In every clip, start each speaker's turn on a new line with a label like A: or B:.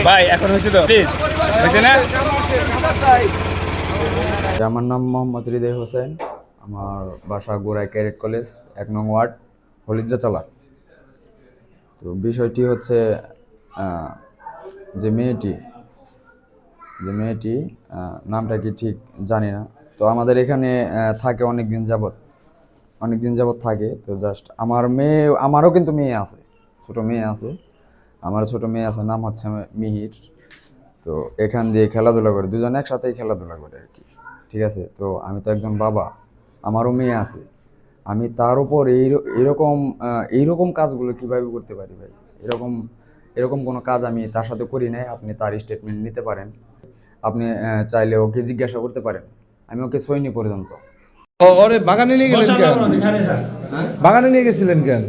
A: ভাই এখন হয়েছে তো হয়েছে না?
B: আমার নাম মোহাম্মদ হৃদয় হোসেন। আমার বাসা গোড়াই ক্যাডেট কলেজ 1 নং ওয়ার্ড হলিদ্রাচালা। তো বিষয়টি হচ্ছে যে মেয়েটি নামটা কি ঠিক জানি না। তো আমাদের এখানে থাকে অনেক দিন যাবত থাকে। তো জাস্ট আমারও কিন্তু মেয়ে আছে, ছোট মেয়ে আছে। আমারও ছোট মেয়ে আছে, নাম হচ্ছে মিহির। তো এখান দিয়ে খেলাধুলা করে, দুজনে একসাথেই খেলাধুলা করে আর কি। ঠিক আছে, তো আমি তো একজন বাবা, আমারও মেয়ে আছে। আমি তার উপর এইরকম কাজগুলো কিভাবে করতে পারি ভাই? এরকম কোনো কাজ আমি তার সাথে করি নাই। আপনি তার স্টেটমেন্ট নিতে পারেন, আপনি চাইলে ওকে জিজ্ঞাসা করতে পারেন। আমি ওকে ছুঁইনি পর্যন্ত।
C: ওরে বাগানে নিয়ে গেলেন কেন? বাগানে নিয়ে গেছিলেন কেন?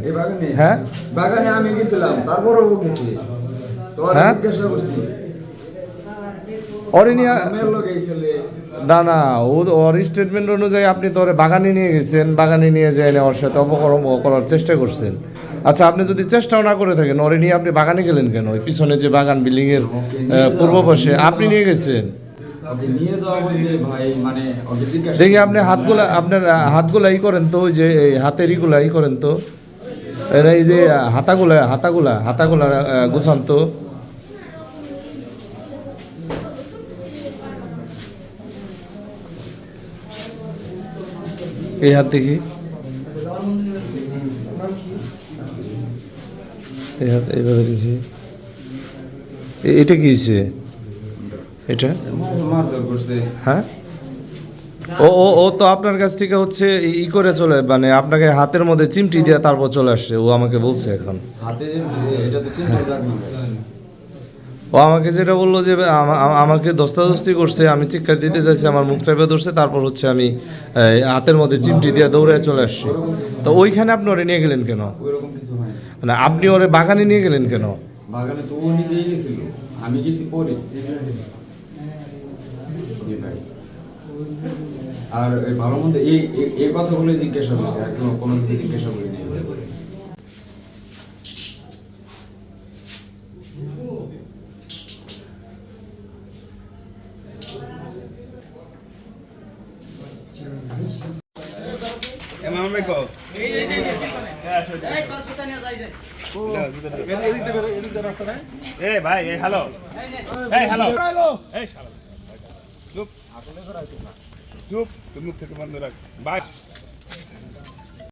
C: হ্যাঁ,
B: বাগানে আমি গেছিলাম, তারপরও ও গেছে। তো
C: হ্যাঁ?
B: জিজ্ঞাসা করছি
C: ওরে নিয়ে
B: মেয়ের লোক এই খেলে।
C: না ওর স্টেটমেন্ট অনুযায়ী আপনি তো ওরে বাগানে নিয়ে গেছেন, বাগানে নিয়ে যায় ওর সাথে অপকর্ম করার চেষ্টা করছেন। আচ্ছা, আপনি যদি চেষ্টাও না করে থাকেন, ওরে নিয়ে আপনি বাগানে গেলেন কেন? ওই পিছনে যে বাগান, বিল্ডিং এর পূর্ব পাশে আপনি নিয়ে গেছেন।
B: ওকে নিয়ে যাওয়া বলতে ভাই মানে ওকে জিজ্ঞাসা
C: দেখি আপনি আপনার হাতগুলা ই করেন তো, ওই যে এই হাতের ইগুলা ই করেন তো, এই যে হাতাগুলা গুছান তো। এই হাত দেখি, এই হাত এইভাবে দেখি। এটা কি হয়েছে? এটা
B: মারধর করছে।
C: হ্যাঁ, ও ও ও তো আপনার কাছ থেকে হচ্ছে ই করে চলে, মানে আপনাকে হাতের মধ্যে চিমটি দিয়ে তারপর চলে আসছে। ও আমাকে বলছে এখন
B: হাতে এটা তো চিন্তা দাগ না ভাই।
C: ও আমাকে যেটা বললো যে আমাকে দস্তাদস্তি করছে, আমি চিৎকার দিতে চাইছি, আমার মুখ চাপে ধরছে, তারপর হচ্ছে আমি হাতের মধ্যে চিমটি দিয়ে দৌড়ে চলে আসছি। তো ওইখানে আপনি ওরে নিয়ে গেলেন কেন?
B: ওইরকম কিছু হয় না।
C: মানে আপনি ওরে বাগানে নিয়ে গেলেন কেন?
B: বাগানে তো ও নিজেই গেছিল, আমি গেছি পরে। জি ভাই। আর এই ভালো মন্দ এই কথাগুলো জিজ্ঞাসা করছে, আর কোনো কিছু জিজ্ঞাসা করি নাই।
A: মামা ভাই কো এ ভাই এই হ্যালো এই শালা চুপ চুপ, তুমি মুখ থেকে বন্ধ রাখ ভাই।